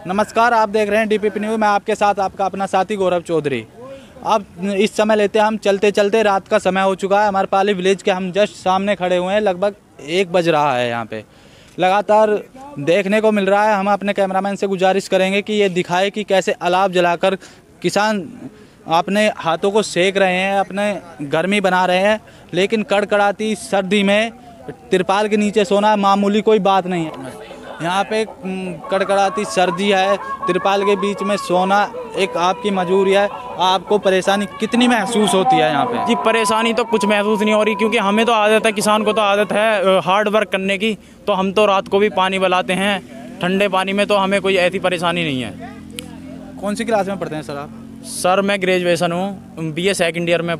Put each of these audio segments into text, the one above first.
नमस्कार, आप देख रहे हैं डीपीपी न्यूज़। मैं आपके साथ आपका अपना साथी गौरव चौधरी। अब इस समय लेते हैं हम चलते चलते, रात का समय हो चुका है। हमारे पाली विलेज के हम जस्ट सामने खड़े हुए हैं। लगभग 1 बज रहा है। यहाँ पे लगातार देखने को मिल रहा है। हम अपने कैमरामैन से गुजारिश करेंगे कि ये दिखाए कि कैसे अलाव जलाकर किसान अपने हाथों को सेक रहे हैं, अपने गर्मी बना रहे हैं। लेकिन कड़कड़ाती सर्दी में तिरपाल के नीचे सोना मामूली कोई बात नहीं है। यहाँ पे कड़कड़ाती सर्दी है, तिरपाल के बीच में सोना एक आपकी मजबूरी है। आपको परेशानी कितनी महसूस होती है यहाँ पे? जी, परेशानी तो कुछ महसूस नहीं हो रही, क्योंकि हमें तो आदत है, किसान को तो आदत है हार्ड वर्क करने की। तो हम तो रात को भी पानी बनाते हैं ठंडे पानी में, तो हमें कोई ऐसी परेशानी नहीं है। कौन सी क्लास में पढ़ते हैं सर आप? सर मैं ग्रेजुएशन हूँ, BA सेकंड ईयर में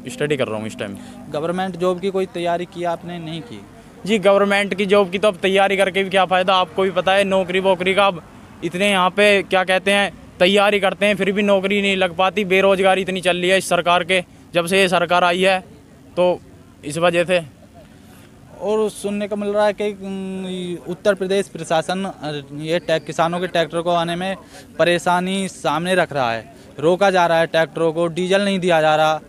स्टडी कर रहा हूँ इस टाइम। गवर्नमेंट जॉब की कोई तैयारी की आपने? नहीं की? जी, गवर्नमेंट की जॉब की तो अब तैयारी करके भी क्या फ़ायदा, आपको भी पता है। नौकरी वोकरी का अब इतने यहाँ पे क्या कहते हैं तैयारी करते हैं, फिर भी नौकरी नहीं लग पाती। बेरोजगारी इतनी चल रही है इस सरकार के, जब से ये सरकार आई है, तो इस वजह से। और सुनने को मिल रहा है कि उत्तर प्रदेश प्रशासन ये किसानों के ट्रैक्टर को आने में परेशानी सामने रख रहा है, रोका जा रहा है ट्रैक्टरों को, डीजल नहीं दिया जा रहा।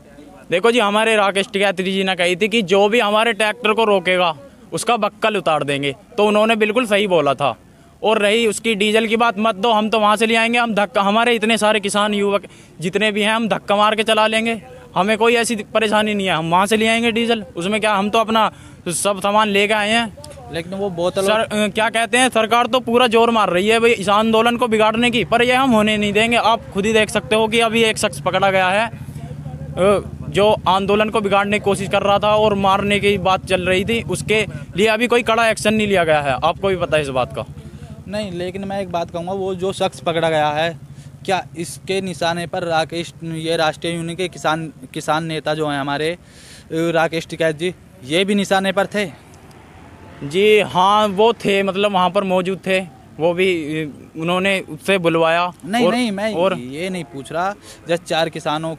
देखो जी, हमारे राकेश टिकैत जी ने कही थी कि जो भी हमारे ट्रैक्टर को रोकेगा उसका बक्कल उतार देंगे, तो उन्होंने बिल्कुल सही बोला था। और रही उसकी डीजल की बात, मत दो, हम तो वहाँ से ले आएंगे। हम धक्का, हमारे इतने सारे किसान युवक जितने भी हैं, हम धक्का मार के चला लेंगे। हमें कोई ऐसी परेशानी नहीं है, हम वहाँ से ले आएंगे डीजल। उसमें क्या, हम तो अपना सब सामान ले गए हैं। लेकिन वो बोतल क्या कहते हैं, सरकार तो पूरा जोर मार रही है भाई इस आंदोलन को बिगाड़ने की, पर ये हम होने नहीं देंगे। आप खुद ही देख सकते हो कि अभी एक शख्स पकड़ा गया है जो आंदोलन को बिगाड़ने की कोशिश कर रहा था और मारने की बात चल रही थी। उसके लिए अभी कोई कड़ा एक्शन नहीं लिया गया है, आपको भी पता है इस बात का। नहीं, लेकिन मैं एक बात कहूँगा, वो जो शख्स पकड़ा गया है, क्या इसके निशाने पर राकेश, ये राष्ट्रीय यूनियन के किसान नेता जो हैं हमारे राकेश टिकैत जी, ये भी निशाने पर थे? जी हाँ, वो थे, मतलब वहाँ पर मौजूद थे। वो भी उन्होंने उससे बुलवाया। नहीं, मैं ये नहीं पूछ रहा। जब 4 किसानों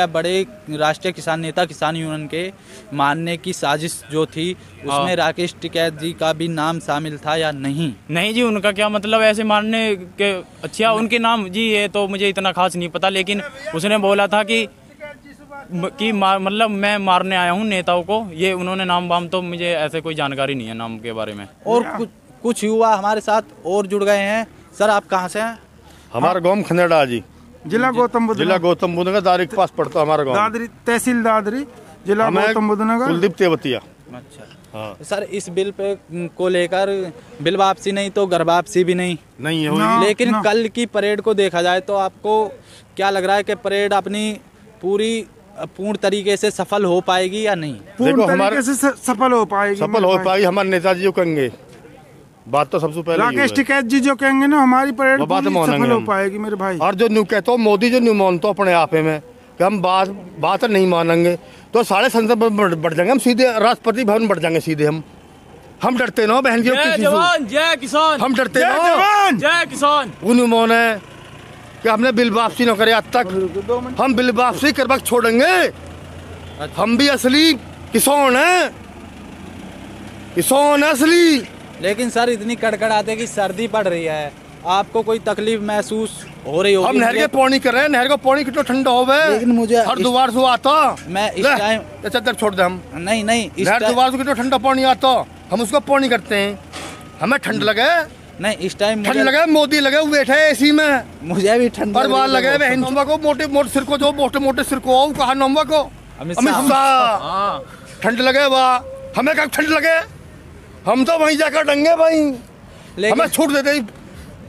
बड़े राष्ट्रीय किसान नेता किसान यूनियन के मारने की साजिश जो थी, उसमें राकेश टिकैत जी का भी नाम शामिल था या नहीं? नहीं जी, उनका क्या मतलब ऐसे मारने के? अच्छा, उनके नाम जी ये तो मुझे इतना खास नहीं पता, लेकिन उसने बोला था कि मतलब मैं मारने आया हूँ नेताओं को। ये उन्होंने नाम वाम तो मुझे ऐसे कोई जानकारी नहीं है नाम के बारे में। और कुछ युवा हमारे साथ और जुड़ गए हैं। सर आप कहाँ से हैं? हमारा गाँव खनेड़ा जी, जिला गौतम बुद्ध नगर, दादरी के पास पड़ता है हमारा गाँव। दादरी तहसील दादरी, जिला गौतम बुद्ध नगर। कुलदीप तेवतिया। अच्छा हाँ। सर, इस बिल पे को लेकर बिल वापसी नहीं तो घर वापसी भी नहीं है। लेकिन कल की परेड को देखा जाए तो आपको क्या लग रहा है कि परेड अपनी पूर्ण तरीके से सफल हो पाएगी या नहीं? पूर्ण तरीके से सफल हो पाएगी। हमारे नेताजी जो कहेंगे बात तो सबसे पहले राकेश टिकैत जी जो कहेंगे ना, हमारी परेड सफल हो पाएगी मेरे भाई। और जो न्यू कहता हूँ, मोदी जो न्यू मानता अपने आप में कि हम बात नहीं मानेंगे तो सारे संसद बढ़ जाएंगे, हम सीधे राष्ट्रपति भवन बढ़ जाएंगे सीधे। हम डरते ना बहन जी, जय जवान जय किसान, हम डरते ना जय किसान। उन्होंने है कि हमने बिल वापसी न करे आज तक, हम बिल वापसी करवा छोड़ेंगे। हम भी असली किसान हैं, किसान असली। लेकिन सर, इतनी कड़कड़ाते की सर्दी पड़ रही है, आपको कोई तकलीफ महसूस हो रही होगी? हम नहर के पानी कर रहे हैं, नहर का पानी कितना ठंडा हो गया। लेकिन मुझे हर द्वार से आता, मैं इस टाइम चद्दर छोड़ दे। हम नहीं नहर द्वार से कितना ठंडा पानी आता, हम उसको पानी करते हैं। हमें ठंड लगे नहीं, इस टाइम ठंड लगे। मोदी लगे हुए बैठे एसी में, मुझे भी ठंड लगे हुए हिंदुआ को, मोटे मोटे सिर को, जो मोटे सिर को कहा नम्बा को अमित शाह। ठंड लगे वाह, हमें कब ठंड लगे? हम तो वहीं जाकर डंगे भाई। हमें छूट दे दे,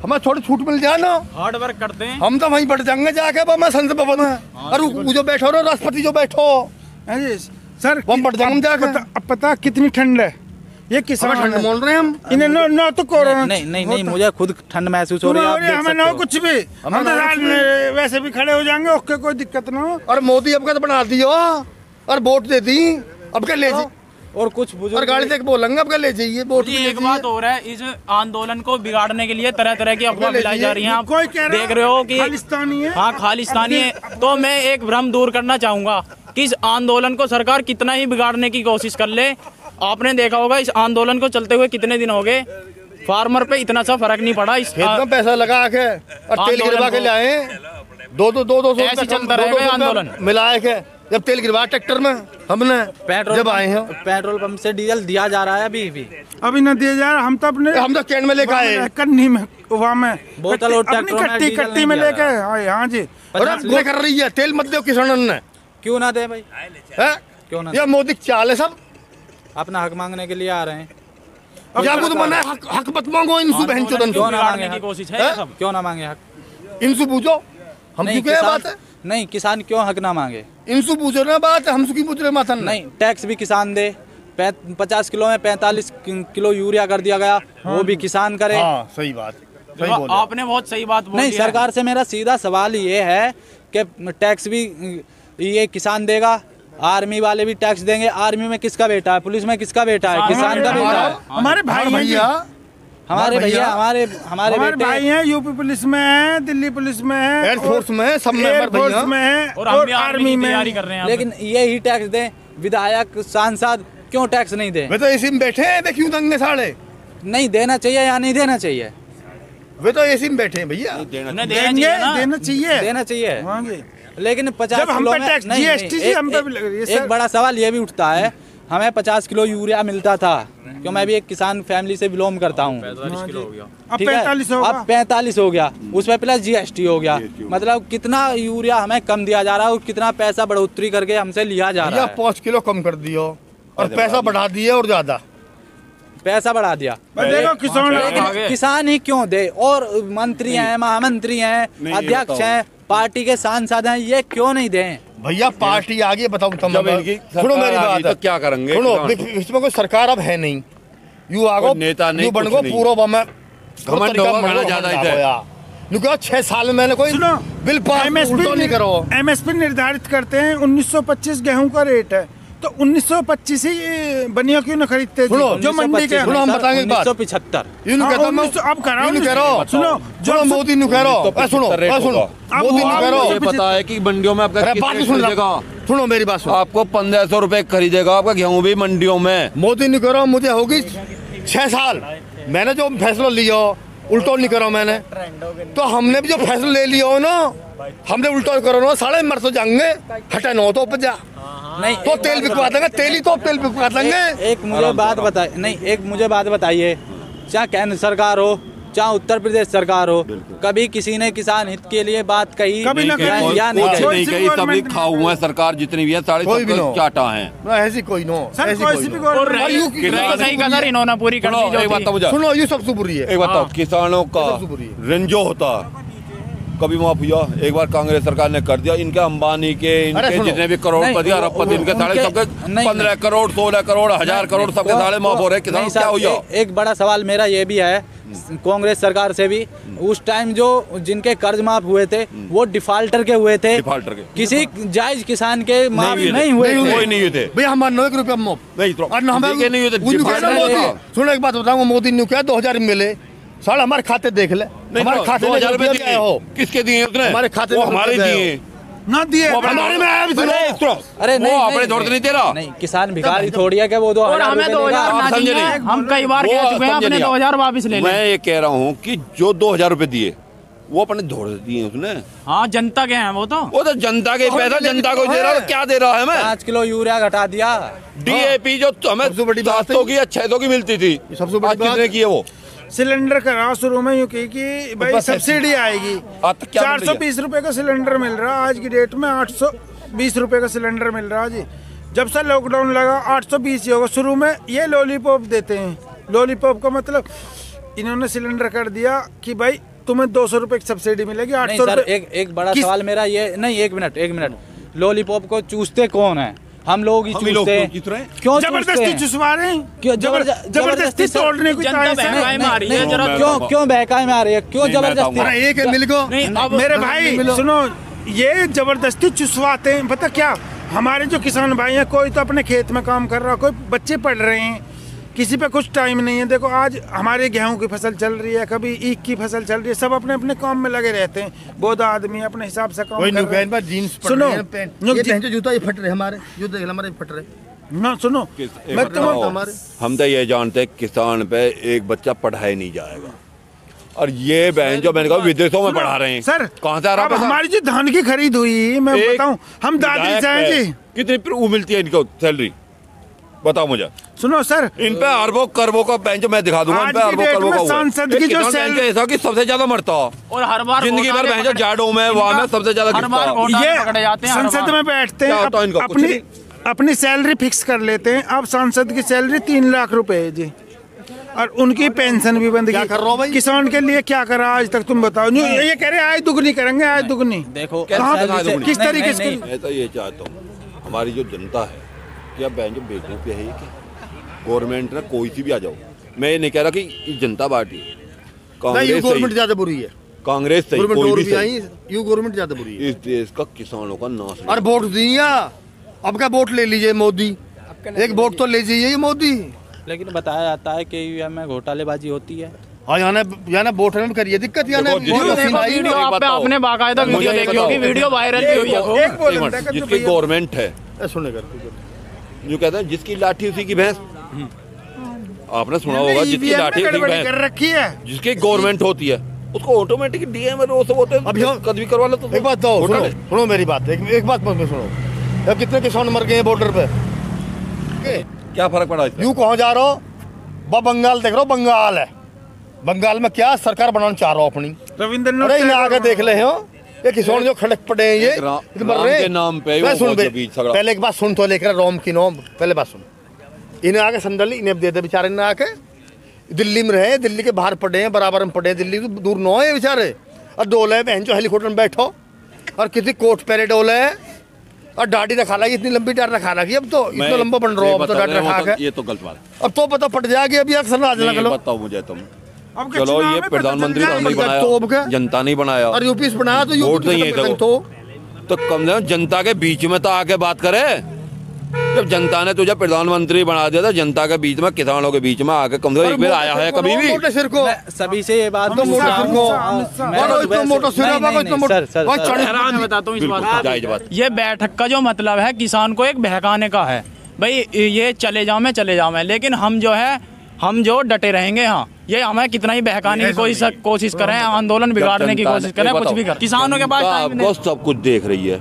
हमें थोड़ी छूट मिल जाए ना, हार्ड वर्क करते हैं हम तो वहीं बढ़ जाएंगे जाके। मैं संसद भवन है और वो जो बैठो ना, राष्ट्रपति जो बैठो सर, हम बढ़ जाएंगे जाके। अब पता कितनी ठंड है, ये किसान ठंड बोल रहे हैं हम। इन्हें ना तो कोरोना नहीं, मुझे खुद ठंड महसूस हो रही है। हमें ना कुछ भी, हम तो वैसे भी खड़े हो जाएंगे, ओके, कोई दिक्कत ना हो। और मोदी अब का बना दियो और वोट दे दी, अब क्या ले जी। और कुछ और गाड़ी से बोलेंगे अब क्या ले जाइए वोट। एक बात हो रहा है, इस आंदोलन को बिगाड़ने के लिए तरह तरह की अफवाह फैलाई जा रही हैं। आप देख रहे हो कि खालिस्तानी है। हाँ, खालिस्तानी है। तो मैं एक भ्रम दूर करना चाहूंगा कि इस आंदोलन को सरकार कितना ही बिगाड़ने की कोशिश कर ले, आपने देखा होगा इस आंदोलन को चलते हुए कितने दिन हो गए, फार्मर पे इतना सा फर्क नहीं पड़ा। इस इतना पैसा लगा के और तेल गिरवा के ले आए, 200 ऐसे चलता रहेगा आंदोलन। मिलाए के जब तेल गिरवा ट्रैक्टर में हमने जब आए हैं, पेट्रोल पंप से डीजल दिया जा रहा है अभी न दिया जा रहा। हम तो कैन में लेके आए, कन्नी में वहाँ में बोतल और कट्टी में लेके आए। हाँ जी, और कर रही है तेल मत दो किसानों ने, क्यों ना दे भाई, क्यों ना? ये मोदी चाल है, सब अपना हक मांगने के लिए आ रहे हैं। अब आपको तो मना है हक मत मांगो इनसे, बहन चोदन क्यों ना मांगे की कोशिश है सब, क्यों ना मांगे हक? इनसे पूछो, हम नहीं, क्या बात है? नहीं, किसान क्यों हक ना मांगे? इनसे पूछो ना बात, हमसे क्यों पूछ रहे माथा? नहीं, टैक्स भी किसान दे। 50 किलो में 45 किलो यूरिया कर दिया गया, वो भी किसान करे। हाँ, सही बात, सही बोल आपने बहुत सही बात बोली। नहीं, सरकार से मेरा सीधा सवाल ये है कि टैक्स भी ये किसान देगा, आर्मी वाले भी टैक्स देंगे। आर्मी में किसका बेटा है, पुलिस में किसका बेटा है? किसान का बेटा है। हमारे भाई भैया, हमारे भैया, हमारे भाई हैं, यूपी पुलिस में है, दिल्ली पुलिस में है, एयरफोर्स में है, सब में है और आर्मी में तैयारी कर रहे हैं। लेकिन ये ही टैक्स दें, विधायक सांसद क्यों टैक्स नहीं दे? वे तो इसी में बैठे हैं, क्यों दंगे साड़े? नहीं देना चाहिए या नहीं देना चाहिए? वे तो इसी में बैठे हैं भैया, देना चाहिए, देना चाहिए। हाँ जी। लेकिन 50 किलो में एक बड़ा सवाल ये भी उठता है, हमें 50 किलो यूरिया मिलता था, क्यों मैं भी एक किसान फैमिली से बिलोंग करता हूँ। 45 किलो हो गया, अब 45 होगा। अब 45 हो गया, उसमें प्लस GST हो गया। मतलब कितना यूरिया हमें कम दिया जा रहा है और कितना पैसा बढ़ोतरी करके हमसे लिया जा रहा है। 5 किलो कम कर दियो और पैसा बढ़ा दिया, और ज्यादा पैसा बढ़ा दिया। देखो किसान ही क्यों दे? और मंत्री हैं, महामंत्री हैं, अध्यक्ष हैं, पार्टी के सांसद हैं, ये क्यों नहीं दें? भैया पार्टी आगे बताऊं तुम, सुनो मेरी बात, तो क्या करेंगे? सुनो, इसमें कोई सरकार अब है नहीं, यू आगो नेता नहीं, बन गो पूरा में घमंड होगा ज्यादा है। 6 साल में मैंने कोई बिल पास नहीं करो। MSP निर्धारित करते हैं 1925 गेहूं का रेट है, तो 1925 ही बनिया क्यों न खरीदते? जो मंडी के, सुनो हम बताएंगे एक बात, 1975 अब कराओ। सुनो जो मोदी नु कह रहा, सुनो मोदी नु कह रहा, ये पता है कि मंडियों में आपका कितना खरीदेगा? सुनो मेरी बात सुनो, आपको 1500 रुपए खरीदेगा आपका गेहूं भी मंडियों में। मोदी नु कह रहा, मुझे होगी 6 साल, मैंने जो फैसला लिया उल्टा नहीं करो मैंने, तो हमने भी जो फैसला ले लिया हो ना, हमने उल्टा करो ना, साढ़े मर तो जाएंगे, हटा न हो तो उपजा नहीं, तो तेल बिकवा देंगे, तेल ही तो तेल बिकवा देंगे। एक मुझे बात बताइए, नहीं एक मुझे बात बताइए, चाहे केंद्र सरकार हो चाहे उत्तर प्रदेश सरकार हो, कभी किसी ने किसान हित के लिए बात कही? कभी ना कही, या नहीं कही, सभी खाऊ हुए सरकार जितनी भी है, साढ़े चाटा है, ऐसी कोई नो, इन्होंने पूरी कर दी। एक बात तो मुझे सुनो, ये सबसे बुरी है। एक बात, किसानों का रेंजो होता कभी माफ हुआ? एक बार कांग्रेस सरकार ने कर दिया, इनके अंबानी के, इनके जितने भी करोड़पति अरबपति, इनके साढ़े सबके 15 करोड़ 16 करोड़ 1000 करोड़ सबके साढ़े माफ हो रहे। किसान क्या हुआ? एक बड़ा सवाल मेरा ये भी है कांग्रेस सरकार से भी, उस टाइम जो जिनके कर्ज माफ हुए थे वो डिफाल्टर के हुए थे, डिफाल्टर के किसी जायज किसान के माफ नहीं हुए, कोई नहीं हुए थे भैया। हमारे 9 रुपया मुफ्त नहीं, सुनो एक बात बताऊंगा, मोदी ने क्या 2000 मिले, साला हमारे खाते देख ले, हमारे खाते 2000 रुपए दिए हो, किसके दिए उसने? हमारे खाते में हमारे दिए ना दिए, हमारे में आया भी। अरे नहीं, अपने दौड़ नहीं दे रहा। नहीं, किसान भिखारी थोड़ी है कि वो 2000 रुपए, हम कई बार कह चुके हैं अपने 2000 वापस ले। मैं ये कह रहा हूँ कि जो 2000 रुपए दिए वो अपने दौड़ दिए उसने। हाँ, जनता के हैं वो तो जनता के पैसा जनता को दे रहा है। क्या दे रहा है? हमें 5 किलो यूरिया घटा दिया। DAP जो हमें 700 की या 600 की मिलती थी, सबसे बड़ी बात कितने की है वो? सिलेंडर कराओ शुरू में, यूँ कि भाई सब्सिडी आएगी, 420 रुपए का सिलेंडर मिल रहा, आज की डेट में 820 रुपए का सिलेंडर मिल रहा जी। जब से लॉकडाउन लगा 820 ही होगा। शुरू में ये लॉलीपॉप देते हैं, लॉलीपॉप का मतलब इन्होंने सिलेंडर कर दिया कि भाई तुम्हें 200 रुपए की सब्सिडी मिलेगी, 800 रुपए। एक बड़ा सवाल मेरा ये, नहीं एक मिनट, लॉलीपॉप को चूसते कौन है? हम लोग ही चूसते हैं। क्यों जबरदस्ती चुसवा रहे हैं? क्यों जबरदस्ती तोड़ने की क्यों बहकाए में आ रही है? क्यों जबरदस्ती? एक मिल को मेरे भाई सुनो, ये जबरदस्ती चुसवाते हैं। पता क्या, हमारे जो किसान भाई हैं, कोई तो अपने खेत में काम कर रहा, कोई बच्चे पढ़ रहे हैं, किसी पे कुछ टाइम नहीं है। देखो आज हमारे गेहूं की फसल चल रही है, कभी ईख की फसल चल रही है, सब अपने अपने काम में लगे रहते हैं। बहुत आदमी अपने हिसाब से काम कर रहे हैं। जीन्स सुनो, जूता ये फट रहे, हमारे जूते हमारे फट रहे, ना सुनो, मैं हम तो ये जानते हैं किसान पे एक बच्चा पढ़ाई नहीं जाएगा, और ये बहन जो मैंने कहा विदेशों में पढ़ा रहे हैं सर। कहाँ से आ रहा है? हमारी जो धान की खरीद हुई, मैं बताऊं, हम दादरी से हैं जी। कितनी वो मिलती है इनको सैलरी, बताओ मुझे। सुनो सर, इन पे अरबों करबों का बेंच मैं दिखा दूंगा। इन पे अरबों करबों का सांसद की जो सैलरी ऐसा कि सबसे ज्यादा मरता हो, और हर बार जिंदगी भर बहन जाड़ों में वहाँ में सबसे ज्यादा ये संसद में बैठते हैं, अपनी सैलरी फिक्स कर लेते हैं। अब सांसद की सैलरी 3 लाख रुपए है जी, और उनकी पेंशन भी बंद की। किसान के लिए क्या करा आज तक, तुम बताओ। ये कह रहे आय दुगनी करेंगे, आय दुगनी। देखो किस तरीके से? मैं तो ये चाहता हूँ हमारी जो जनता है क्या बहन जो बेचने पे है, गवर्नमेंट ने कोई सी भी आ जाओ, मैं ये नहीं कह रहा कि जनता पार्टी कांग्रेस गवर्नमेंट ज्यादा बुरी है, कांग्रेस सही, कोई भी सही, यू गवर्नमेंट ज्यादा बुरी है। इस देश का किसानों का नाश। और वोट दिया, अब का वोट ले लीजिए मोदी, एक वोट तो ले लीजिए मोदी। लेकिन बताया जाता है कि ईवीएम में घोटालेबाजी होती है। हाँ, यहाँ वोट में करिए दिक्कत, वीडियो आपने बाकायदा वीडियो देखी होगी, वीडियो वायरल भी हुई है। जिसकी गवर्नमेंट है, सुनेगा जो कहते हैं जिसकी लाठी उसी की भैंस, आपने सुना होगा, जिसकी लाठी उसी की भैंस रखी है, जिसकी गवर्नमेंट होती है उसको ऑटोमेटिक डीएम वो सब होते हैं। अभी कद भी करवा लो तो एक बात दो, सुनो मेरी बात, एक बात सुनो। अब कितने किसान मर गए हैं बॉर्डर पे, क्या फर्क पड़ा? यूं कहाँ जा रहा हो? बंगाल देख रहा हो, बंगाल है, बंगाल में क्या सरकार बनाना चाह रहा हो अपनी। रविंद्र अरे आगे देख ले हो, ये किसान जो खड़क पड़े हैं, ये मर रहे हैं नाम पे। सुन पहले एक बात सुन तो, लेकर रोम की नोम पहले बात सुन। इन्हें आगे समझ ली, इन्हें दे दे बेचारे ने आके। दिल्ली में रहे, दिल्ली के बाहर पड़े हैं, बराबर में पड़े हैं, दिल्ली तो दूर न है बेचारे। और डोले बहन जो हेलीकॉप्टर में बैठो, और कितनी कोट पहले डोले है, और दाढ़ी रखा लगी, इतनी लंबी दाढ़ी रखा लगी। अब तो इतना लंबा बन रहा हो, अब तो दाढ़ी रखा के, ये तो गलत बात है। अब तो पता पड़ जाएगी। अभी अक्सर ना चलो बताओ मुझे तुम, चलो ये प्रधानमंत्री नहीं बनाया, जनता नहीं बनाया, और यूपी से बनाया तो वोट नहीं है तो कम से कम जनता के बीच में तो आके बात करे। जब जनता ने तुझे प्रधानमंत्री बना दिया था, जनता के बीच में, किसानों के बीच में आके कम से कम एक बार आया है कभी भी? मोटे सिर को सभी से ये बात ये बैठक का जो मतलब है किसान को एक बहकाने का है, भाई ये चले जाओ मैं चले जाओ मैं, लेकिन हम जो है हम जो डटे रहेंगे। हाँ, ये हमें कितना ही बहकाने की कोशिश करें, आंदोलन बिगाड़ने की कोशिश करें, कुछ भी करें, किसानों के पास आपको सब कुछ देख रही है,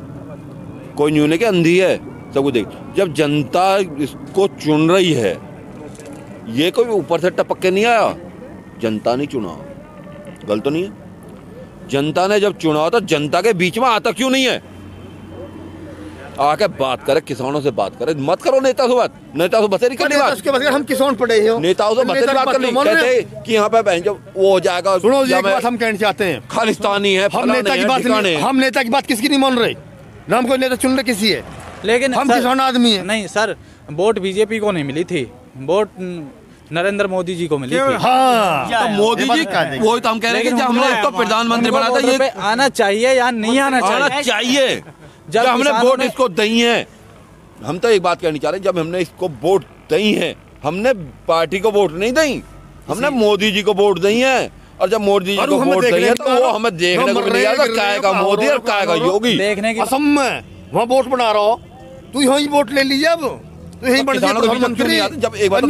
कोई न्यू नहीं कि अंधी है, सब कुछ देख। जब जनता इसको चुन रही है, ये कोई ऊपर से टपक के नहीं आया, जनता नहीं चुना, गलत तो नहीं है। जनता ने जब चुना तो जनता के बीच में आता क्यों नहीं है? आके बात करे, किसानों से बात करे, मत करो नेता से बात। नेता से बसेरी करनी बात, उसके बाद हम किसान पड़े हैं, नेताओं से बसेरी बात करनी, कहते कि यहाँ पे बहन जब वो हो जाएगा। सुनो, ये बात हम कहना चाहते हैं, खालिस्तानी है, हम नेता की बात नहीं, हम नेता की बात किसकी नहीं मान रहे, ना हम कोई नेता चुन रहे किसी है, लेकिन हम किसान आदमी है। नहीं सर, वोट बीजेपी को नहीं मिली थी, वोट नरेंद्र मोदी जी को मिली थी। हाँ, तो मोदी जी वही तो हम कह रहे हैं कि हमने इसको प्रधानमंत्री बना था, ये आना चाहिए या नहीं आना चाहिए। जब हमने वोट इसको दी है, हम तो एक बात कहनी चाह रहे हैं, जब हमने इसको वोट दी है, हमने पार्टी को वोट नहीं दी, हमने मोदी जी को वोट दी है। और जब मोदी जी को वोट दी है तो वो हमें देखने को नहीं आता क्या का मोदी और क्या का योगी। देखने की असम में वहाँ वोट बना रहा हो, तू यही वोट ले लीजिए, अब तो यही बन प्रधानमंत्री। जब एक बार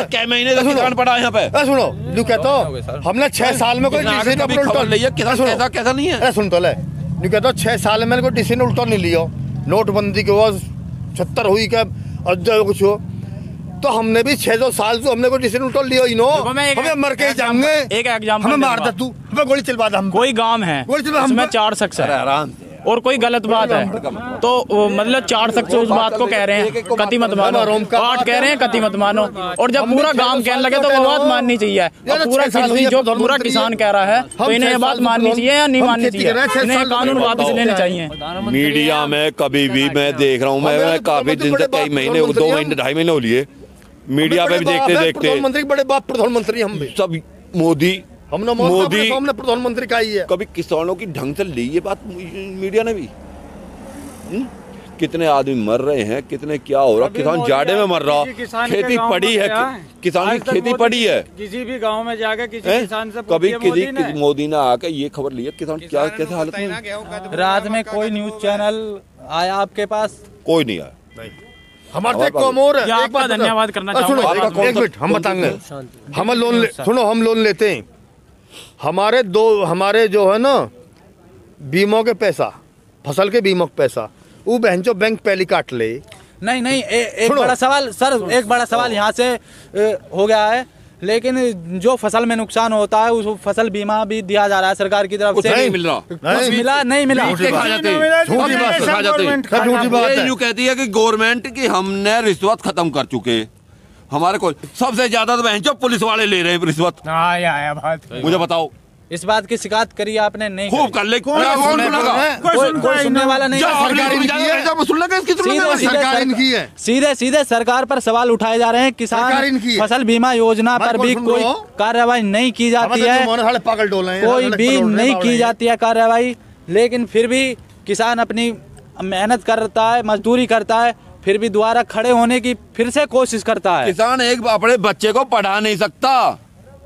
क्या महीने का किसान पड़ा यहाँ पे, सुनो लू कहता हमने 6 साल में कोई कैसा नहीं है, सुन तो ले कहता 6 साल में कोई डिसीजन उल्टा नहीं लिया, नोटबंदी के बाद 76 हुई क्या कुछ हो, तो हमने भी 6 साल से हमने कोई डिसीजन उल्टा लिया ही नो, हमें मर के जाएंगे। एक एग्जाम्पल, हमें मार दे तू, हमें गोली चलवा दे। हम कोई गांव है उसमें 4 शख्स है और कोई गलत बात है तो मतलब 4 शख्स उस बात को कह रहे हैं कति मत मानो, 8 कह रहे हैं कति मत मानो, और जब पूरा गांव कहने लगे तो वो बात माननी चाहिए। पूरा जो पूरा किसान कह रहा है तो इन्हें ये बात माननी चाहिए या नहीं माननी चाहिए, इन्हें कानून वापस लेने चाहिए। मीडिया में कभी भी मैं देख रहा हूँ, मैं काफी दिन से, कई महीने, 2 महीने 2.5 महीने हो लिए, मीडिया पे भी देखते देखते प्रधानमंत्री बड़े बाप प्रधानमंत्री हम भी सब मोदी हमने प्रधानमंत्री का ही है। कभी किसानों की ढंग से ली ये बात मीडिया ने भी। कितने आदमी मर रहे हैं, कितने क्या हो रहा, किसान जाड़े में मर रहा, खेती पड़ी है, किसान की खेती पड़ी है। किसी भी गांव में जाकर किसी किसान से कभी किसी मोदी ने आकर ये खबर ली है किसान क्या कैसे हालत में। रात में कोई न्यूज चैनल आया आपके पास? कोई नहीं आया, हमारे से कम और है। ये आपका धन्यवाद करना सुनो चाहूंगा। एक मिनट हम बताएंगे। हम लोन सुनो, हम लोन लेते हैं, हमारे जो है ना बीमों के पैसा, फसल के बीमों के पैसा, वो बहन जो बैंक पहले काट ले। नहीं एक बड़ा सवाल सर, एक बड़ा सवाल यहाँ से हो गया है, लेकिन जो फसल में नुकसान होता है उस फसल बीमा भी दिया जा रहा है सरकार की तरफ से। नहीं मिल रहा, नहीं मिला। झूठी बात है। यूँ कहती है कि गवर्नमेंट की हमने रिश्वत खत्म कर चुके। हमारे को सबसे ज्यादा तो बहन जो पुलिस वाले ले रहे हैं रिश्वत। मुझे बताओ, इस बात की शिकायत करी आपने? नहीं खूब कर ले, कोई सुनने वाला नहीं है। सीधे सरकार पर सवाल उठाए जा रहे हैं। किसान फसल बीमा योजना पर भी कोई कार्रवाई नहीं की जाती है, कोई भी नहीं की जाती है कार्रवाई, लेकिन फिर भी किसान अपनी मेहनत करता है, मजदूरी करता है, फिर भी दोबारा खड़े होने की फिर से कोशिश करता है। किसान एक अपने बच्चे को पढ़ा नहीं सकता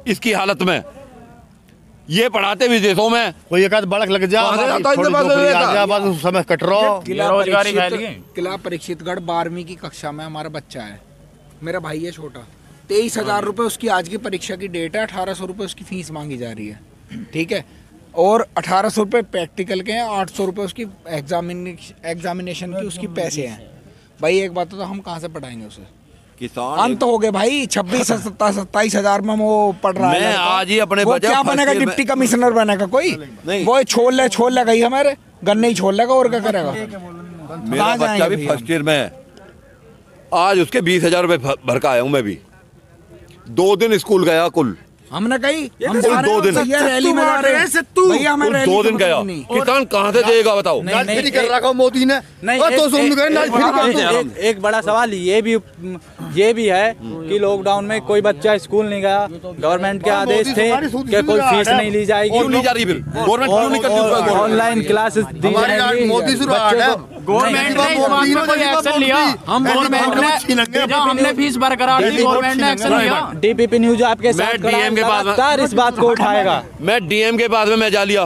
इसकी हालत में, ये पढ़ाते विदेशों में। कोई एक आध बड़क लग जा, समय कट रहा। किला परीक्षितगढ़ 12वीं की कक्षा में हमारा बच्चा है, मेरा भाई है छोटा। 23,000 रुपये उसकी आज की परीक्षा की डेट है, 1,800 रुपये उसकी फीस मांगी जा रही है, ठीक है। और 1,800 रुपये प्रैक्टिकल के हैं, 800 रुपये उसकी एग्जामिनेशन की उसकी पैसे हैं। भाई एक बात तो हम कहाँ से पढ़ाएंगे उसे? किसान अंत हो गए भाई, 26-27,000 में वो पढ़ रहा है। मैं आज ही अपने बच्चे क्या बनेगा? डिप्टी कमिश्नर बनेगा कोई? वो छोड़ ले गई हमारे गन्ने ही छोड़ लेगा, और क्या करेगा? मेरा बच्चा भी फर्स्ट ईयर में है, आज उसके 20,000 रुपए भर का आया हूँ मैं भी। 2 दिन स्कूल गया कुल, हमने कही हम 2 दिन रैली में जा रहे हैं, भैया हमें 2 दिन गया। किसान कहाँ से देगा बताओ? कर रखा मोदी ने। एक बड़ा सवाल ये भी है कि लॉकडाउन में कोई बच्चा स्कूल नहीं गया, गवर्नमेंट के आदेश थे कि कोई फीस नहीं ली जाएगी। क्यों नहीं जा रही फिर? गवर्नमेंट क्यों नहीं करती? ऑनलाइन क्लासेस दी जाएंगी। मोदी गवर्नमेंट ने इस बात पर कोई एक्शन लिया? हमने फीस बरकरार दी, गवर्नमेंट ने एक्शन लिया? डीपीपी न्यूज आपके साथ लगातार इस बात को उठाएगा। मैं डीएम के बाद में मैं जा लिया,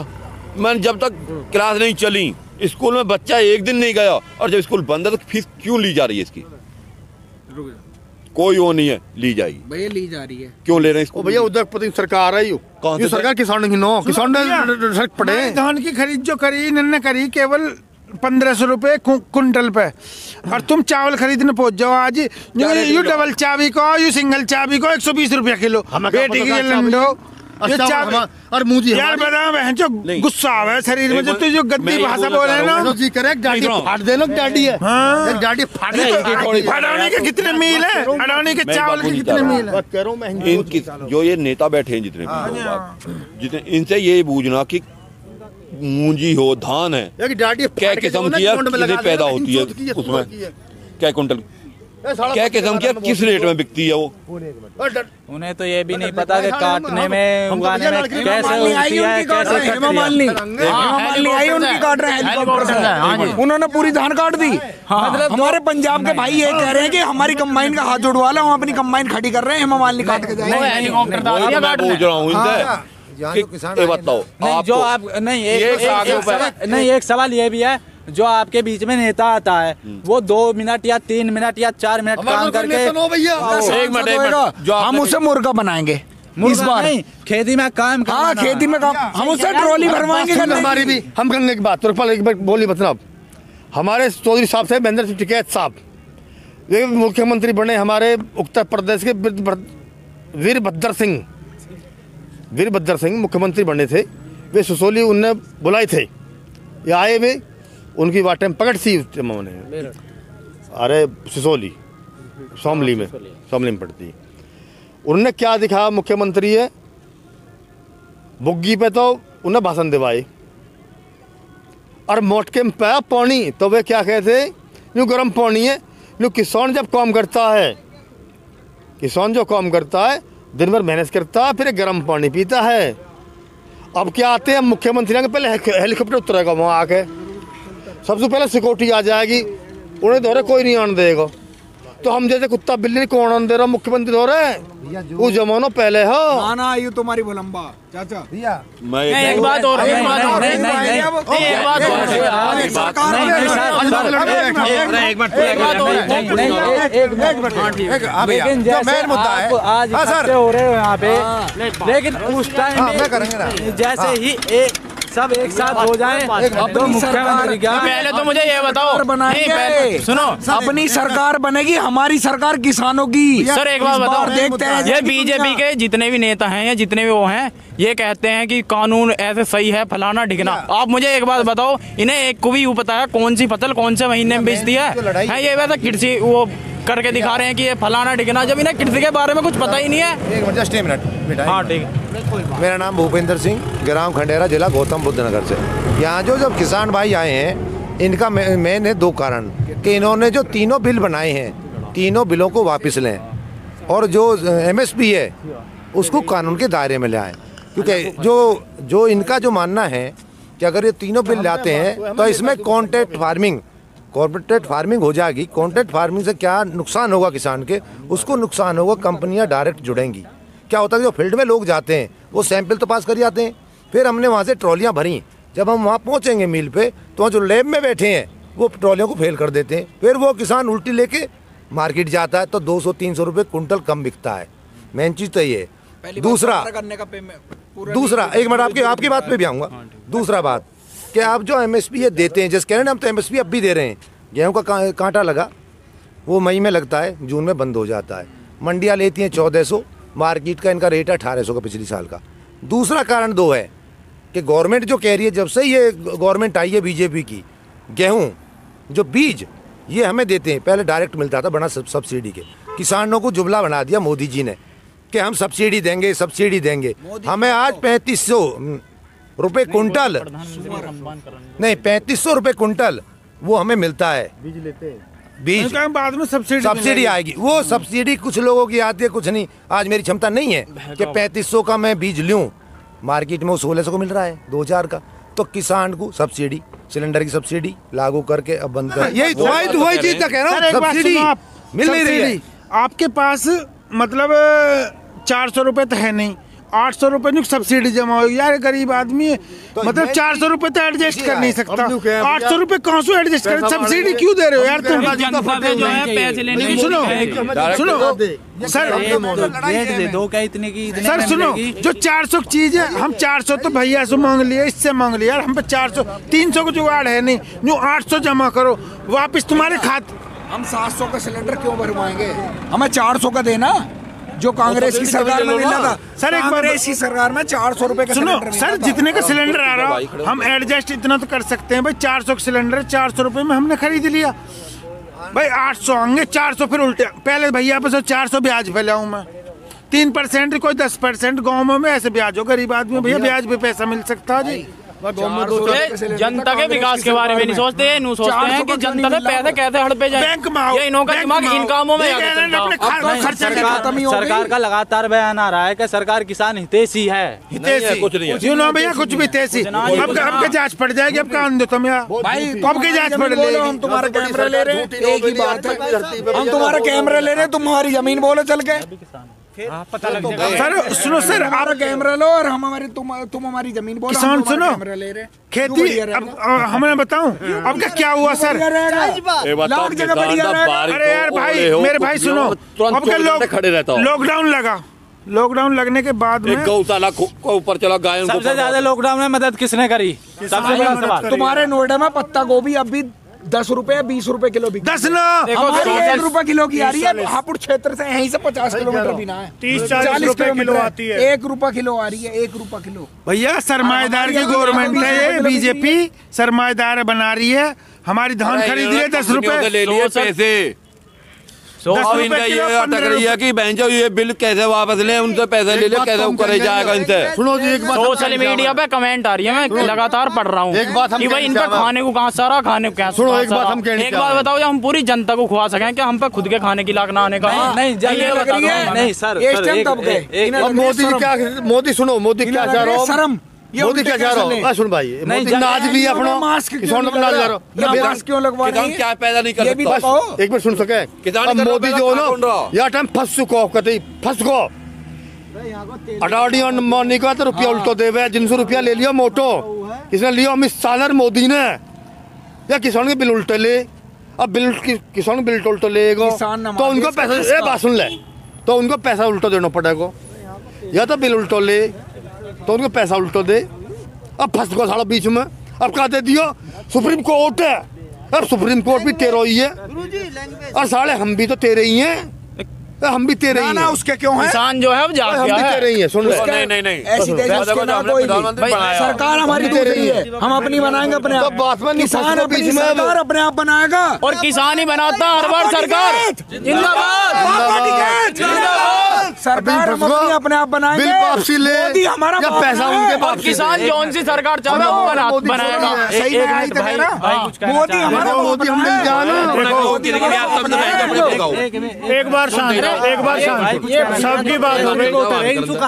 मैं जब तक क्लास नहीं चली स्कूल में बच्चा एक दिन नहीं गया, और जब स्कूल बंद है तो फीस क्यों ली जा रही है इसकी? कोई वो नहीं है, ली जाएगी भैया, ली जा रही है। क्यों ले रहे हैं? भैया उद्योगपति सरकार है, ये सरकार किसान की नो किसान ने पड़े। धान की खरीद जो करी इन्होंने करी केवल 1,500 रुपए कुंटल पे, और तुम चावल खरीदने पहुंच जाओ आज यू डबल चाबी को, यू सिंगल चाबी को 120 रुपया किलो। बेटी के लंडो और मुझे यार बता जो गुस्सा आवे शरीर में, जब तू जो गंदी भाषा बोल रहे हैं ना, जी करे गाड़ी फाड़ दे लो, गाड़ी है गाड़ी फाड़ दे। अडानी के कितने मील है? अडानी के चावल के कितने मील है? कह रहा हूं मैं, जो ये नेता बैठे हैं जितने इनसे ये पूछना कि मूंजी हो, धान है, क्या किस्म की है, पैदा होती है उसमें, क्या कुंटल, क्या किस्म की, किस रेट में बिकती है वो? उन्हें तो ये भी नहीं पता कि काटने में, उगाने में कैसे होती है, कैसे उनकी काट रहे हैं, उन्होंने पूरी धान काट दी। मतलब हमारे पंजाब के भाई ये कह रहे हैं कि हमारी कंबाइन का हाथ जुड़वा लो, हम अपनी कंबाइन खड़ी कर रहे हैं, हेमा मालिनी काट के जाएंगे। मैं पूछ रहा हूँ इनसे, बताओ जो आप नहीं, एक सवाल ये भी है, जो आपके बीच में नेता आता है वो 2 मिनट या 3 मिनट या 4 मिनट काम करके, एक मिनट हम उसे मुर्गा बनाएंगे इस बार। नहीं, खेती में काम, हाँ खेती में काम, हम उससे ट्रॉली भरवाएंगे। हमारी भी हम करने की बात एक बार बोली मतलब, हमारे चौधरी साहब से महेंद्र सिंह टिकैत साहब ये मुख्यमंत्री बने हमारे उत्तर प्रदेश के, वीरभद्र सिंह मुख्यमंत्री बने थे, वे सिसोली उनने बुलाए थे, ये आए वे, उनकी वाटे में पकड़ सी उन्होंने, अरे सिसोली शामली में पड़ती है। उन्होंने क्या दिखाया, मुख्यमंत्री है बुग्गी पे तो उन्हें भाषण दिवाए, और मोटके में पाया पानी तो वे क्या कहते, यूँ गर्म पानी है, यूँ किसान जब काम करता है, किसान जो काम करता है दिन भर मेहनत करता है, फिर गर्म पानी पीता है। अब क्या आते हैं मुख्यमंत्री के पहले हेलीकॉप्टर उतरेगा वहाँ आके, सबसे पहले सिक्योरिटी आ जाएगी, उन्हें दौरे कोई नहीं आने देगा, तो हम जैसे कुत्ता बिल्ली कौन दे रहा, मुख्यमंत्री हो रहे हैं, वो जमाना पहले हो ना ये तुम्हारी लंबा चाचा भैया। मैं एक बात और लेकिन जैसे आप आज इकट्ठे हो रहे हो यहाँ पे, लेकिन उस टाइम जैसे ही सब एक साथ हो जाए तो मुख्यमंत्री क्या, पहले तो मुझे ये बताओ, सुनो, अपनी सरकार बनेगी, हमारी सरकार किसानों की। सर एक बात बताओ, देखते हैं ये बीजेपी के जितने भी नेता हैं या जितने भी वो हैं, ये कहते हैं कि कानून ऐसे सही है, फलाना ढिकना। आप मुझे एक बात बताओ, इन्हें एक को भी पता है कौन सी फसल कौन से महीने में बेचती है? ये वैसा कृषि वो करके दिखा रहे हैं कि ये फलाना ढिकना, जब इन्हें कृषि के बारे में कुछ पता ही नहीं है। जस्ट एक मिनट। हाँ ठीक है। मेरा नाम भूपेंद्र सिंह, ग्राम खंडेरा, जिला गौतम बुद्ध नगर से। यहाँ जो जब किसान भाई आए हैं, इनका मेन है 2 कारण कि इन्होंने जो तीनों बिल बनाए हैं, तीनों बिलों को वापस लें और जो MSP है उसको कानून के दायरे में ले आए। क्योंकि जो इनका जो मानना है कि अगर ये तीनों बिल लाते हैं तो इसमें कॉन्ट्रैक्ट फार्मिंग हो जाएगी। कॉन्ट्रैक्ट फार्मिंग से क्या नुकसान होगा किसान के, उसको नुकसान होगा, कंपनियां डायरेक्ट जुड़ेंगी। क्या होता है, जो फील्ड में लोग जाते हैं वो सैंपल तो पास कर जाते हैं, फिर हमने वहाँ से ट्रॉलियाँ भरी, जब हम वहाँ पहुँचेंगे मिल पे तो जो लैब में बैठे हैं वो ट्रॉलियों को फेल कर देते हैं, फिर वो किसान उल्टी लेके मार्केट जाता है तो 200-300 रुपये कुंटल कम बिकता है। मेन चीज़ तो ये। दूसरा एक मिनट आपकी बात पे भी आऊँगा। दूसरा बात कि आप जो MSP ये देते हैं, जिस कह रहे हैं हम तो MSP अब भी दे रहे हैं, गेहूँ का कांटा लगा वो मई में लगता है, जून में बंद हो जाता है, मंडियाँ लेती हैं 1400, मार्केट का इनका रेट है 1800 का पिछले साल का। दूसरा कारण 2 है कि गवर्नमेंट जो कह रही है, जब से ये गवर्नमेंट आई है बीजेपी की, गेहूं जो बीज ये हमें देते हैं, पहले डायरेक्ट मिलता था बना सब्सिडी के, किसानों को जुमला बना दिया मोदी जी ने कि हम सब्सिडी देंगे। हमें आज 3500 रुपये कुंटल, नहीं 3500 रुपये कुंटल वो हमें मिलता है बीज। बाद में सब्सिडी आएगी, वो सब्सिडी कुछ लोगों की आती है, कुछ नहीं। आज मेरी क्षमता नहीं है कि 3500 का मैं बीज लूं, मार्केट में वो 1600 को मिल रहा है 2000 का। तो किसान को सब्सिडी, सिलेंडर की सब्सिडी लागू करके अब बंद कर, यही वही चीज तक है ना, सब्सिडी मिल नहीं रही है। आपके पास मतलब 400 रुपये तो है नहीं, 800 रुपये की सब्सिडी जमा होगी। यार गरीब आदमी है, तो मतलब 400 रुपये तो एडजस्ट कर नहीं सकता, 800 रुपये कहाँ से एडजस्ट कर, सब्सिडी क्यों दे रहे हो यार तुम? सुनो सर, दो क्या इतने की सर सुनो, जो 400 की चीज है, हम 400 तो भैया से मांग लिए, इससे मांग लिया, हम पे 400 300 का जुगाड़ है नहीं, जो 800 जमा करो वापिस तुम्हारे खाते। हम 700 का सिलेंडर क्यों भरवाएंगे, हमें 400 का देना, जो कांग्रेस की सरकार में मिला था। सर एक बार इसी सरकार में 400 रुपए का सुनो सर, जितने का सिलेंडर आ रहा है हम एडजस्ट इतना तो कर सकते हैं भाई। 400 का सिलेंडर 400 रुपए में हमने खरीद लिया भाई, 800 होंगे 400 फिर उल्टे। पहले भैया पे 400 ब्याज फैलाऊं मैं, 3% कोई 10%, गाँव में ऐसे ब्याज हो, गरीब आदमी भैया ब्याज पे पैसा मिल सकता है जी। जनता के विकास के बारे में नहीं सोचते, नहीं सोचते हैं कि जनता के पैसे कैसे हड़पे जाए, बैंक में आओ, ये इन्हों का दिमाग इन कामों में सरकार का लगातार बयान आ रहा है कि सरकार किसान हितैषी है। कुछ नहीं है भैया, कुछ भी हितैषी। अब जांच पड़ जाएगी, अब कहा दो तुम यार अब की जांच पड़ लेगी। हम तुम्हारा कैमरा ले रहे हैं, एक ही बात है, हम तुम्हारा कैमरा ले रहे हैं, तुम हमारी जमीन बोलो चल के, पता लग जाएगा। सर सुनो सर, आप कैमरा लो और हम हमारे तुम हमारी जमीन बोलो। किसान सुनो, कैमरा ले रहे खेती अब हमें बताऊं अब क्या हुआ सर। अरे यार भाई, मेरे भाई सुनो, अब क्या लॉकडाउन लगने के बाद में गौशाला को ऊपर चला, गायों को सबसे ज्यादा लॉकडाउन में मदद किसने करी? सबसे बड़ा सवाल। तुम्हारे नोएडा में पत्ता गोभी अब भी 10 रुपए 20 रुपए किलो बिक, 10 ना 1 रुपए किलो की आ रही है। हापुड़ क्षेत्र से यहीं से 50 किलोमीटर बिना है, 30-40 रुपए किलो आती है, 1 रुपए किलो आ रही है, 1 रुपए किलो। भैया सरमाएदार की गवर्नमेंट है ये, बीजेपी सरमाएदार बना रही है। हमारी धान खरीद रही है 10 रुपए, ले लिए पैसे। अब इनका ये अटक रही है कि बहन ये बिल कैसे वापस ले, उनसे पैसे ले ले, कैसे करे जाएगा इनसे। सुनो जी, एक बात सोशल मीडिया पे कमेंट आ रही है, मैं लगातार पढ़ रहा हूँ कि भाई इनका खाने को कहाँ सारा खाने को क्या। सुनो एक बात हम कहने, एक बात बताओ, हम पूरी जनता को खुआ सकें क्या हम पे खुद के खाने की लाग ना आने का? नहीं नहीं सर, मोदी क्या, मोदी सुनो, मोदी क्या चाह रहा है, मोदी क्या चाह रहा हो? सुन भाई, मोदी नाच भी अपना मास्क किसान नाच जा रहा हो, मास्क क्यों लगवा रहे हैं? क्या पैदा नहीं कर ये भी सकता? बताओ। एक मिनट सुन सके किसान मोदी जो ना या टाइम फंस चुको कहते फंस को अडाड़ी और मनी का तो रुपया उल्टो देवे, जिनसे रुपया ले लिया मोटो, इसने लिया अमित शाह मोदी ने, या किसान के बिल उल्टे ले, अब बिल किसान के बिल उल्टो लेगा तो उनको पैसा बात सुन ले, तो उनको पैसा उल्टो देना पड़ेगा, या तो बिल उल्टो ले तो उनको पैसा उल्टो दे। अब फंस को साला बीच में, अब क्या दे दिया, सुप्रीम कोर्ट है, अब सुप्रीम कोर्ट भी तेरा ही है और साले हम भी तो तेरे ही हैं, हम भी तेरे ही हैं। उसके क्यों है? किसान जो है वो जा हम भी तेरे ही हैं, सुन ले। नहीं ऐसी देश उसके ना कोई भी। सरकार हमारी दूसरी है, हम अपनी बनाएंगे अपने आप। बात में किसान अपनी सरकार अपने आप बनाएगा और किसान ही बनाता हर बार सरकार। सरकार हम अपने आप बनाएंगे, बिल वापसी ले मोदी हमारा या पैसा उनके और वापसी किसान जौन सी सरकार चाहे वो बनाएगा। सही में आई तो कह रहा, मोदी हमारा मोदी हम मिल जाना। एक बार शांत, सबकी बात हो गई।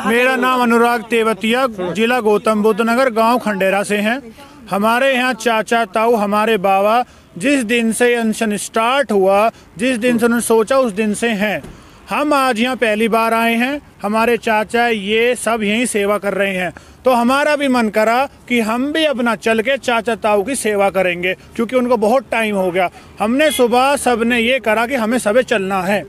मेरा नाम अनुराग तेवतिया, जिला गौतम बुद्ध नगर, गांव खंडेरा से हैं। हमारे यहाँ चाचा ताऊ हमारे बाबा जिस दिन से अनशन स्टार्ट हुआ, जिस दिन से उन्होंने सोचा उस दिन से हैं। हम आज यहाँ पहली बार आए हैं, हमारे चाचा ये सब यहीं सेवा कर रहे हैं, तो हमारा भी मन करा कि हम भी अपना चल के चाचा ताऊ की सेवा करेंगे, क्योंकि उनको बहुत टाइम हो गया। हमने सुबह सबने ये करा कि हमें सबे चलना है,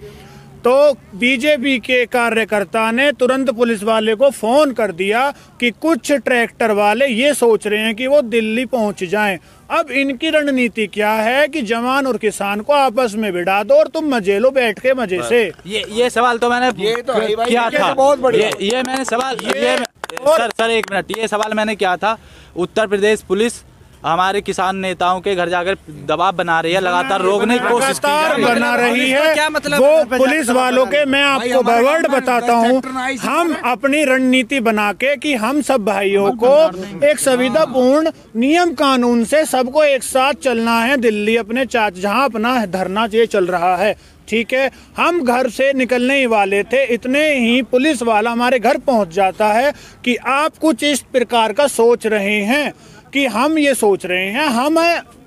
तो बीजेपी के कार्यकर्ता ने तुरंत पुलिस वाले को फोन कर दिया कि कुछ ट्रैक्टर वाले ये सोच रहे हैं कि वो दिल्ली पहुंच जाएं। अब इनकी रणनीति क्या है कि जवान और किसान को आपस में भिड़ा दो और तुम मजे लो बैठ के मजे से। ये सवाल तो मैंने किया था, बहुत बढ़िया। ये मैंने सवाल सर एक मिनट, ये सवाल मैंने किया था। उत्तर प्रदेश पुलिस हमारे किसान नेताओं के घर जाकर दबाव बना रही है, लगातार रोकने की कोशिश बना रही है। क्या मतलब वो पुलिस वालों के, मैं आपको वर्ड बताता हूँ, हम अपनी रणनीति बना के कि हम सब भाइयों को एक संविधापूर्ण नियम कानून से सबको एक साथ चलना है दिल्ली, अपने जहाँ अपना धरना ये चल रहा है, ठीक है। हम घर से निकलने ही वाले थे, इतने ही पुलिस वाला हमारे घर पहुंच जाता है कि आप कुछ इस प्रकार का सोच रहे हैं कि हम ये सोच रहे हैं, हम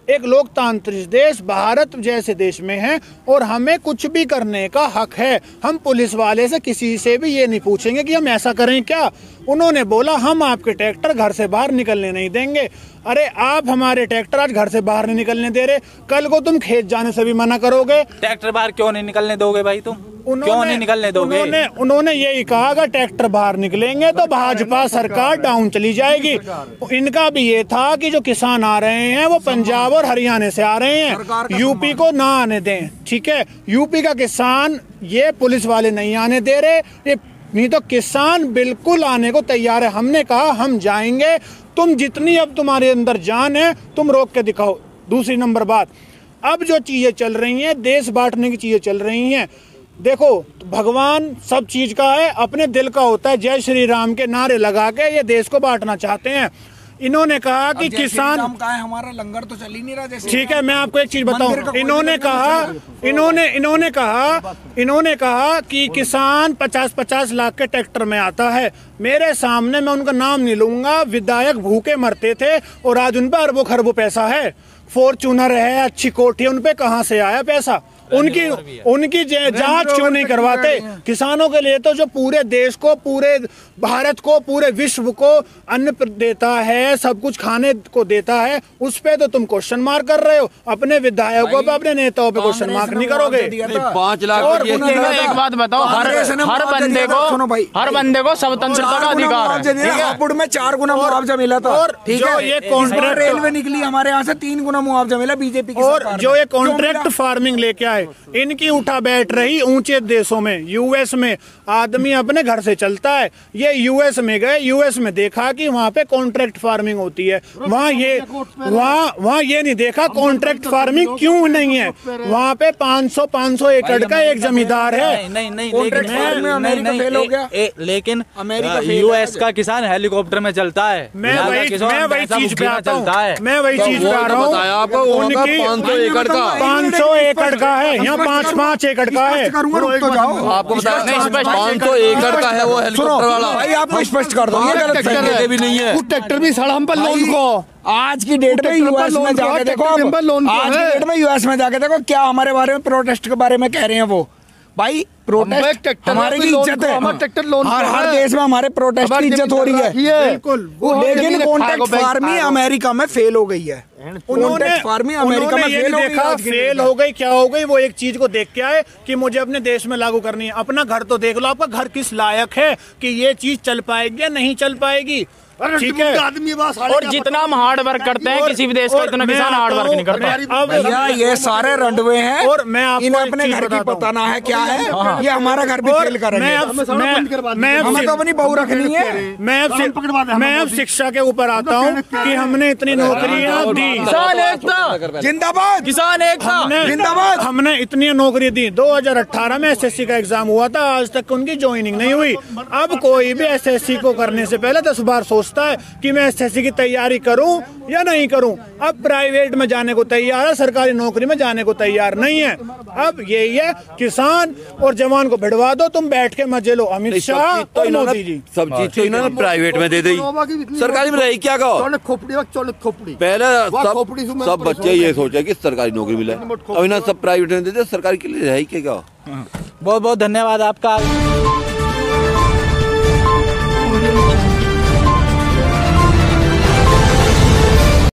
एक लोकतांत्रिक देश भारत जैसे देश में हैं और हमें कुछ भी करने का हक है। हम पुलिस वाले से किसी से भी ये नहीं पूछेंगे कि हम ऐसा करें क्या। उन्होंने बोला हम आपके ट्रैक्टर घर से बाहर निकलने नहीं देंगे। अरे आप हमारे ट्रैक्टर आज घर से बाहर नहीं निकलने दे रहे, कल को तुम खेत जाने से भी मना करोगे। ट्रैक्टर बाहर क्यों नहीं निकलने दोगे भाई तुम? क्यों नहीं निकलने दोगे? उन्होंने यही कहा अगर ट्रैक्टर बाहर निकलेंगे तो भाजपा सरकार डाउन चली जाएगी। इनका भी ये था कि जो किसान आ रहे हैं वो पंजाब और हरियाणा से आ रहे हैं, यूपी को ना आने दें, ठीक है। यूपी का किसान ये पुलिस वाले नहीं आने दे रहे, ये नहीं तो किसान बिल्कुल आने को तैयार है। हमने कहा हम जाएंगे, तुम जितनी अब तुम्हारे अंदर जान है तुम रोक के दिखाओ। दूसरी नंबर बात, अब जो चीजें चल रही हैं, देश बांटने की चीजें चल रही हैं। देखो भगवान सब चीज का है, अपने दिल का होता है। जय श्री राम के नारे लगा के ये देश को बांटना चाहते हैं। इन्होंने कहा कि किसान का है, हमारा लंगर तो चल ही नहीं रहा जैसे। ठीक है, मैं आपको एक चीज बताऊं। इन्होंने कहा कि किसान 50-50 लाख के ट्रैक्टर में आता है। मेरे सामने, मैं उनका नाम नहीं लूंगा, विधायक भूखे मरते थे और आज उन पे अरबों खरबों पैसा है, फॉर्चूनर है, अच्छी कोठी, उन पे कहाँ से आया पैसा? उनकी जांच क्यों नहीं करवाते? किसानों के लिए तो जो पूरे देश को, पूरे भारत को, पूरे विश्व को अन्न देता है, सब कुछ खाने को देता है, उस पे तो तुम क्वेश्चन मार्क कर रहे हो। अपने विधायकों पे, अपने नेताओं पे क्वेश्चन मार्क नहीं करोगे। 5 लाख। और एक बात बताओ, हर बंदे को स्वतंत्रता का अधिकार है। हापुड़ में 4 गुना मुआवजा मिला था, और ठीक है। ये कॉन्ट्रैक्ट रेलवे निकली हमारे यहाँ से 3 गुना मुआवजा मिला बीजेपी की। और जो ये कॉन्ट्रैक्ट फार्मिंग लेके आए, इनकी उठा बैठ रही ऊंचे देशों में, यूएस में आदमी अपने घर से चलता है। ये यूएस में गए, यूएस में देखा कि वहाँ पे कॉन्ट्रैक्ट फार्मिंग होती है। वहाँ ये नहीं देखा कॉन्ट्रैक्ट फार्मिंग क्यों नहीं है। वहाँ पे 500 एकड़ का एक जमींदार है। लेकिन यूएस का किसान हेलीकॉप्टर में चलता है। मैं वही चीज पे आता हूँ, मैं वही चीज पे आ रहा हूँ। 500 एकड़ का 500 एकड़ का है। है, यहाँ 5-5 एकड़ का है। आपको बता 500 एकड़ का है वो हेलीकॉप्टर वाला। भाई आपको स्पष्ट कर दो, ये गलत है। भी नहीं है, ट्रैक्टर भी साढ़ा हम पर लोन को। आज की डेट में यूएस में जाके देखो, आज की डेट में यूएस में जाके देखो क्या हमारे बारे में प्रोटेस्ट के बारे में कह रहे हैं वो। भाई प्रोटेस्ट हमारे की इज्जत है, हर देश में हमारे प्रोटेस्ट की इज्जत हो रही है। बिल्कुल, लेकिन कॉन्ट्रैक्ट फार्मिंग अमेरिका में फेल हो गई है। उन्होंने अमेरिका में फेल हो गई, क्या हो गई, वो एक चीज को देख के आए कि मुझे अपने देश में लागू करनी है। अपना घर तो देख लो, आपका घर किस लायक है कि ये चीज चल पाएगी या नहीं चल पाएगी। ठीक है, और जितना हम हार्ड वर्क करते हैं किसी भी देश का इतना किसान हार्ड वर्क नहीं करता। अब ये सारे रंडवे हैं और मैं आपको अपने घर की पता ना है क्या है, ये हमारा घर भी फेल करेंगे। हमें तो अपनी बहू रखनी है। मैं अब शिक्षा के ऊपर आता हूँ कि हमने इतनी नौकरियां दी, किसान एकता जिंदाबाद, किसान एकता जिंदाबाद। हमने इतनी नौकरी दी। 2018 में एसएससी का एग्जाम हुआ था, आज तक उनकी ज्वाइनिंग नहीं हुई। अब कोई भी एसएससी को करने से पहले 10 बार सोचता है कि मैं एसएससी की तैयारी करूं या नहीं करूं। अब प्राइवेट में जाने को तैयार है, सरकारी नौकरी में जाने को तैयार नहीं है। अब यही है, किसान और जवान को भिड़वा दो, तुम बैठ के मजे लो। अमित शाह और मोदी जी सब चीज तो इन्होंने प्राइवेट में दे दी, सरकारी में रही क्या खोपड़ी। पहले सब बच्चे ये सोचे कि सरकारी नौकरी मिले, अब इन्होंने सब प्राइवेट में दे दिया, सरकारी के लिए रही क्या। बहुत बहुत धन्यवाद आपका।